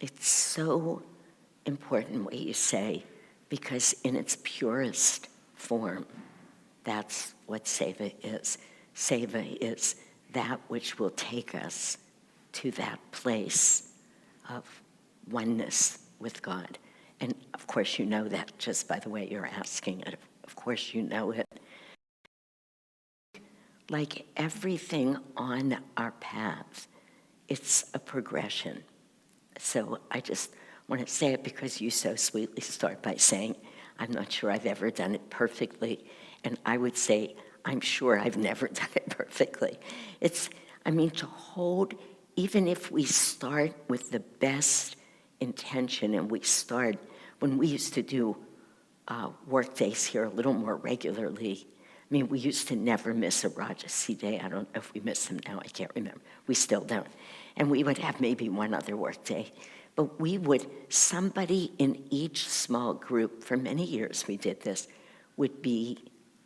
It's so important what you say, because in its purest form, that's what Seva is. Seva is that which will take us to that place of oneness with God. And of course you know that just by the way you're asking it. Of course you know it. Like everything on our path, it's a progression. So I just want to say it because you so sweetly start by saying, I'm not sure I've ever done it perfectly. And I would say, I'm sure I've never done it perfectly. To hold, even if we start with the best intention and we start, when we used to do work days here a little more regularly, we used to never miss a Rajasi day. I don't know if we miss them now, I can't remember. We still don't. And we would have maybe one other work day. But somebody in each small group, for many years we did this, would be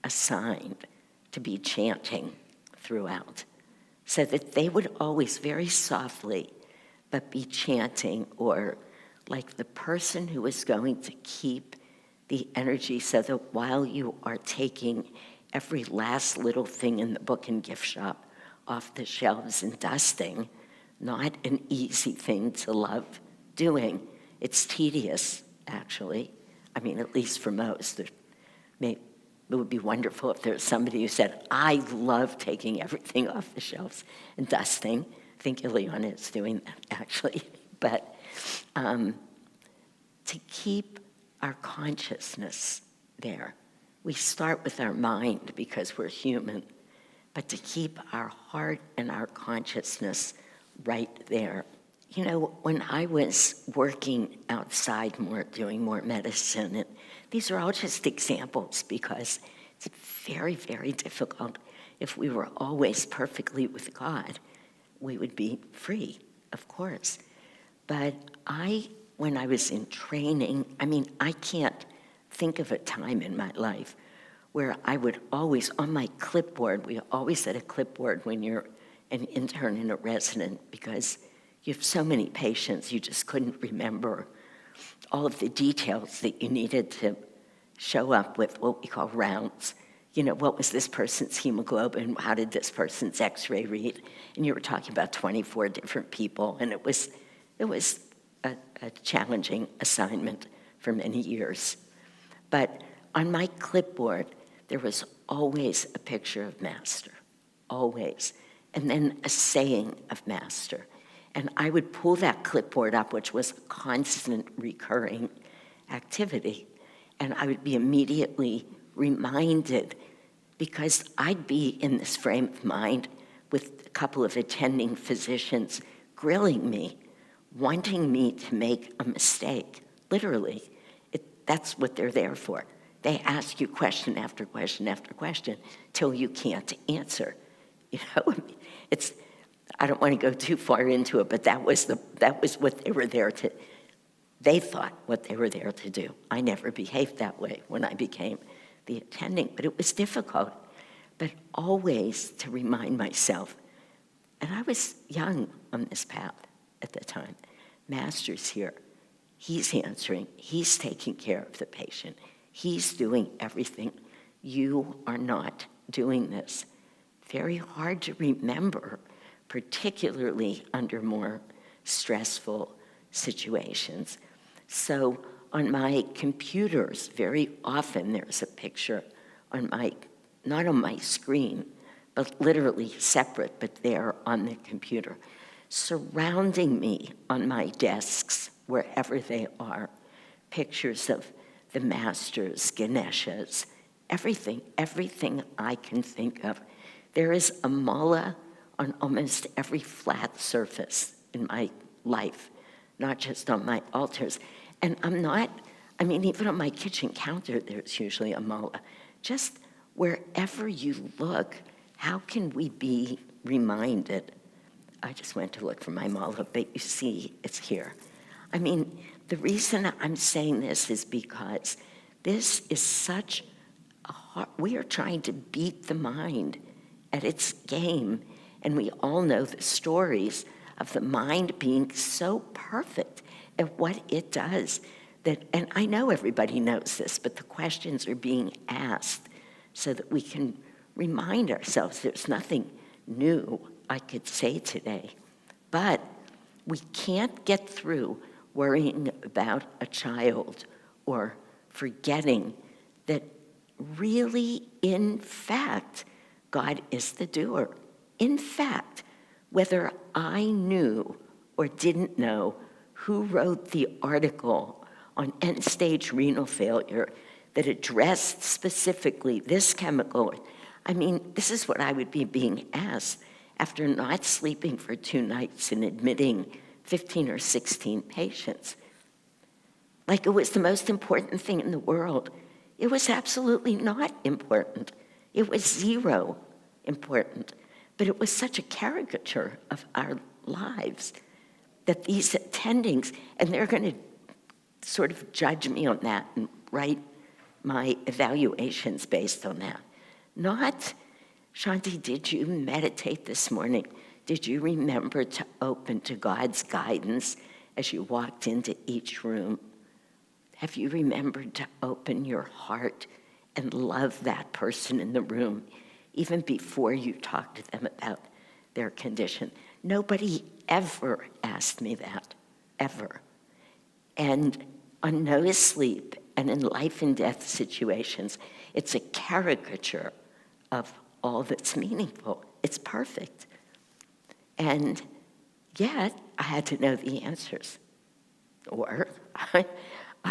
assigned to be chanting throughout. So that they would always very softly, but be chanting, or like the person who is going to keep the energy so that while you are taking every last little thing in the book and gift shop off the shelves and dusting, not an easy thing to love doing. It's tedious, actually. At least for most. It would be wonderful if there was somebody who said, I love taking everything off the shelves and dusting. I think Ileana is doing that, actually. But to keep our consciousness there. We start with our mind because we're human, but to keep our heart and our consciousness right there. When I was working outside more, doing more medicine, and these are all just examples because it's very, very difficult. If we were always perfectly with God, we would be free, of course. But when I was in training, I can't think of a time in my life where I would always, on my clipboard, we always had a clipboard when you're an intern and a resident, because you have so many patients, you just couldn't remember all of the details that you needed to show up with what we call rounds. What was this person's hemoglobin? How did this person's x-ray read? And you were talking about 24 different people, and it was a challenging assignment for many years. But on my clipboard, there was always a picture of Master, always, and then a saying of Master. And I would pull that clipboard up, which was a constant recurring activity, and I would be immediately reminded, because I'd be in this frame of mind with a couple of attending physicians grilling me, wanting me to make a mistake, literally. That's what they're there for. They ask you question after question after question till you can't answer. I don't want to go too far into it, but that was what they were there to. They thought what they were there to do. I never behaved that way when I became the attending, but it was difficult. But always to remind myself, and I was young on this path at the time. Master's here. He's answering. He's taking care of the patient. He's doing everything. You are not doing this. Very hard to remember, particularly under more stressful situations. So on my computers, very often there's a picture not on my screen, but literally separate, but there on the computer. Surrounding me on my desks, wherever they are, pictures of the masters, Ganeshas, everything I can think of. There is a mala on almost every flat surface in my life, not just on my altars. And even on my kitchen counter, there's usually a mala. Just wherever you look, how can we be reminded? I just went to look for my mala, but you see, it's here. The reason I'm saying this is because this is such we are trying to beat the mind at its game, and we all know the stories of the mind being so perfect at what it does that, and I know everybody knows this, but the questions are being asked so that we can remind ourselves there's nothing new I could say today. But we can't get through worrying about a child or forgetting that really, in fact, God is the doer. In fact, whether I knew or didn't know who wrote the article on end-stage renal failure that addressed specifically this chemical, I mean, this is what I would be being asked after not sleeping for 2 nights and admitting 15 or 16 patients. Like it was the most important thing in the world. It was absolutely not important. It was zero important. But it was such a caricature of our lives that these attendings, and they're going to sort of judge me on that and write my evaluations based on that. Not, Shanti, did you meditate this morning? Did you remember to open to God's guidance as you walked into each room? Have you remembered to open your heart and love that person in the room even before you talk to them about their condition? Nobody ever asked me that, ever. And on no sleep and in life and death situations, it's a caricature of all that's meaningful. It's perfect. And yet, I had to know the answers. Or I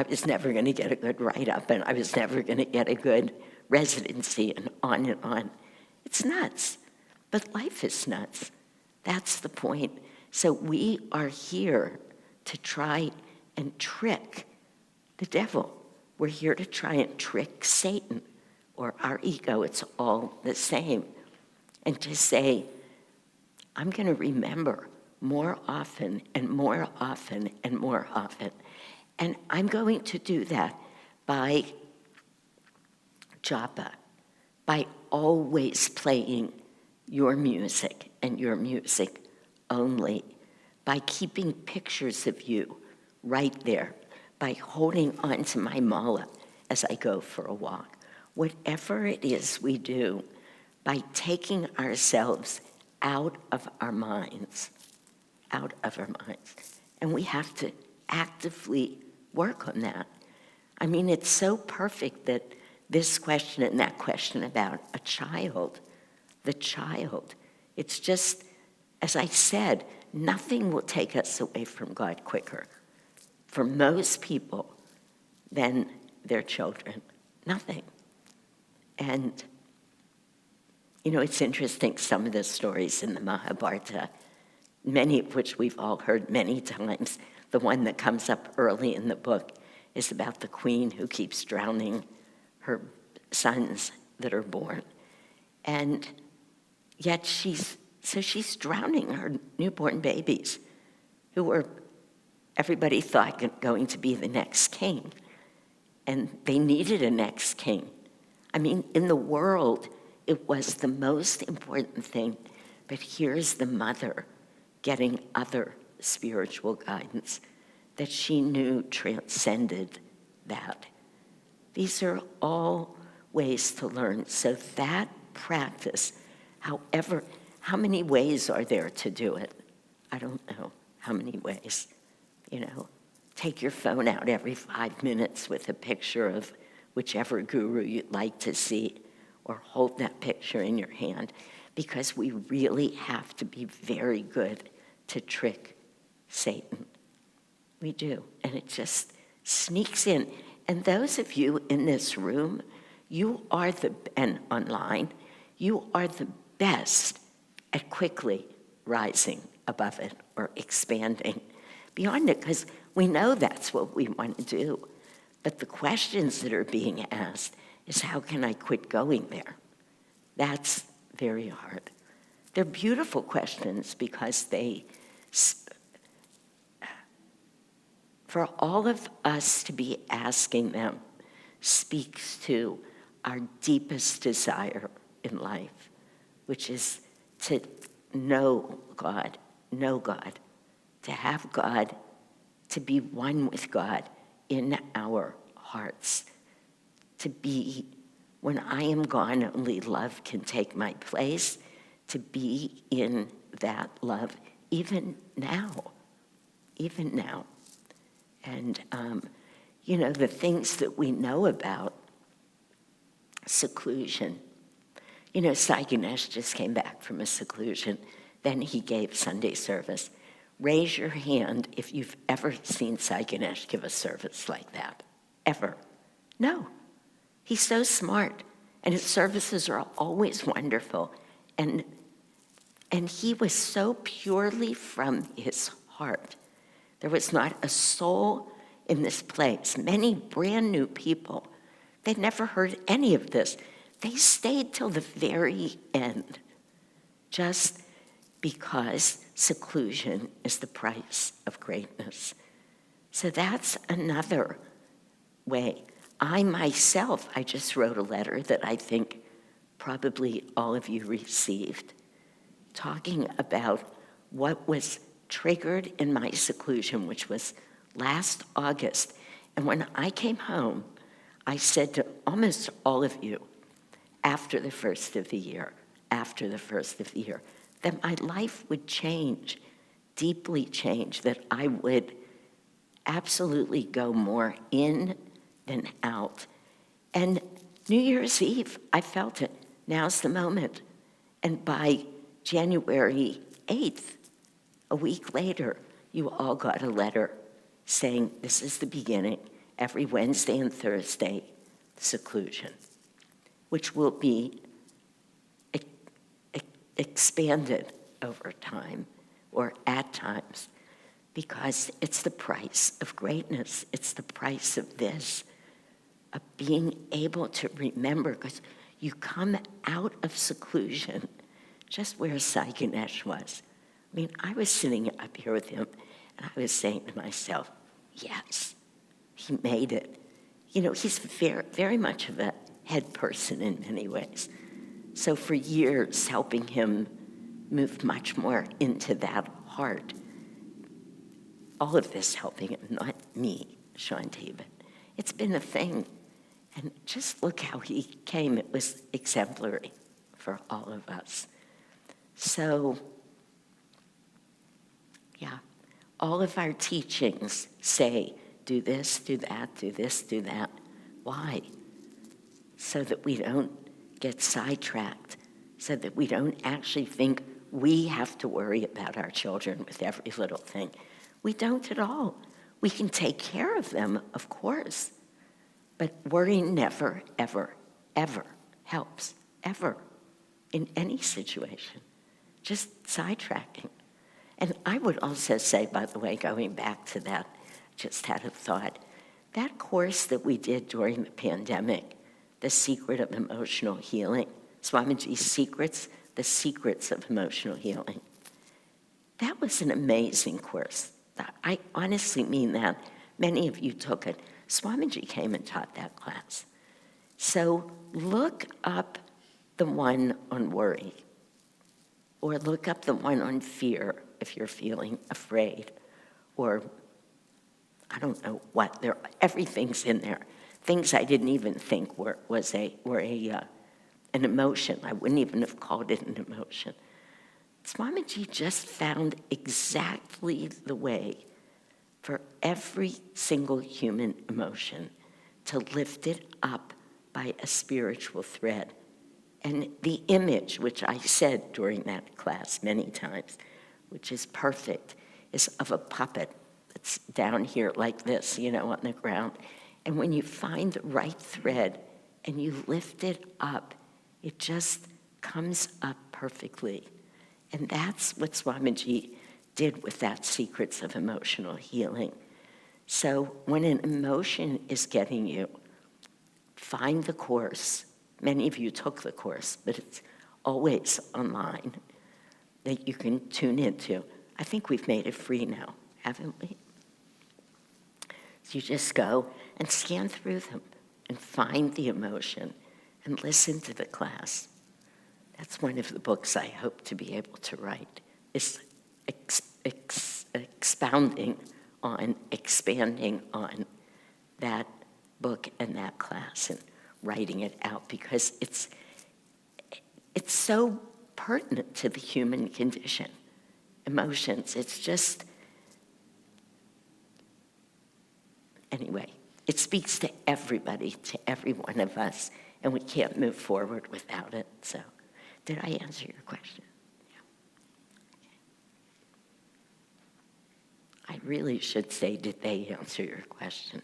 was never going to get a good write-up, and I was never going to get a good residency, and on and on. It's nuts. But life is nuts. That's the point. So we are here to try and trick the devil. We're here to try and trick Satan or our ego. It's all the same. And to say, I'm going to remember more often and more often and more often. And I'm going to do that by japa, by always playing your music and your music only, by keeping pictures of you right there, by holding on to my mala as I go for a walk. Whatever it is we do, by taking ourselves out of our minds, out of our minds. And we have to actively work on that. I mean, it's so perfect that this question and that question about a child, the child, it's just, as I said, nothing will take us away from God quicker for most people than their children. Nothing. And, you know, it's interesting, some of the stories in the Mahabharata, many of which we've all heard many times. The one that comes up early in the book is about the queen who keeps drowning her sons that are born. And yet she's drowning her newborn babies who were, everybody thought, going to be the next king. And they needed a next king. I mean, in the world, it was the most important thing. But here's the mother getting other spiritual guidance that she knew transcended that. These are all ways to learn. So that practice, however, how many ways are there to do it? I don't know how many ways. You know, take your phone out every 5 minutes with a picture of whichever guru you'd like to see, or hold that picture in your hand, because we really have to be very good to trick Satan. We do, and it just sneaks in. And those of you in this room, you are and online, you are the best at quickly rising above it or expanding beyond it, because we know that's what we want to do. But the questions that are being asked is, how can I quit going there? That's very hard. They're beautiful questions because they, for all of us to be asking them, speaks to our deepest desire in life, which is to know God know God, to have God, to be one with God in our hearts, to be, when I am gone, only love can take my place, to be in that love, even now. And, the things that we know about seclusion. Sai Ganesh just came back from a seclusion. Then he gave Sunday service. Raise your hand if you've ever seen Sai Ganesh give a service like that. Ever. No. He's so smart. And his services are always wonderful. And he was so purely from his heart. There was not a soul in this place. Many brand new people, they'd never heard any of this. They stayed till the very end, just because seclusion is the price of greatness. So that's another way. I myself, I just wrote a letter that I think probably all of you received, talking about what was triggered in my seclusion, which was last August. And when I came home, I said to almost all of you, after the first of the year, that my life would change, deeply change, that I would absolutely go more in than out. And New Year's Eve, I felt it. Now's the moment. And by January 8th, a week later, you all got a letter saying, this is the beginning, every Wednesday and Thursday, seclusion, which will be expanded over time or at times, because it's the price of greatness. It's the price of this, of being able to remember, because you come out of seclusion just where Sai Ganesh was. I mean, I was sitting up here with him, and I was saying to myself, yes, he made it. He's very, very much of a head person in many ways. So for years, helping him move much more into that heart. All of this helping him, not me, Shanti, but it's been a thing. And just look how he came. It was exemplary for all of us. So, yeah, all of our teachings say, do this, do that, do this, do that. Why? So that we don't get sidetracked, so that we don't actually think we have to worry about our children with every little thing. We don't at all. We can take care of them, of course, but worry never, ever, ever helps, ever, in any situation. Just sidetracking. And I would also say, by the way, going back to that, just had a thought, that course that we did during the pandemic, The Secret of Emotional Healing, Swamiji's Secrets, The Secrets of Emotional Healing. That was an amazing course. I honestly mean that. Many of you took it. Swamiji came and taught that class. So look up the one on worry, or look up the one on fear if you're feeling afraid, or I don't know what. Everything's in there. Things I didn't even think were an emotion. I wouldn't even have called it an emotion. Swamiji just found exactly the way for every single human emotion to lift it up by a spiritual thread. And the image, which I said during that class many times, which is perfect, is of a puppet that's down here like this, on the ground. And when you find the right thread and you lift it up, it just comes up perfectly. And that's what Swamiji did with that Secrets of Emotional Healing. So when an emotion is getting you, find the course. Many of you took the course, but it's always online that you can tune into. I think we've made it free now, haven't we? So you just go and scan through them and find the emotion and listen to the class. That's one of the books I hope to be able to write, is expounding on, expanding on that book and that class and writing it out, because it's so pertinent to the human condition. Emotions, it's just, anyway, it speaks to everybody, to every one of us, and we can't move forward without it. So, did I answer your question? I really should say, did they answer your question?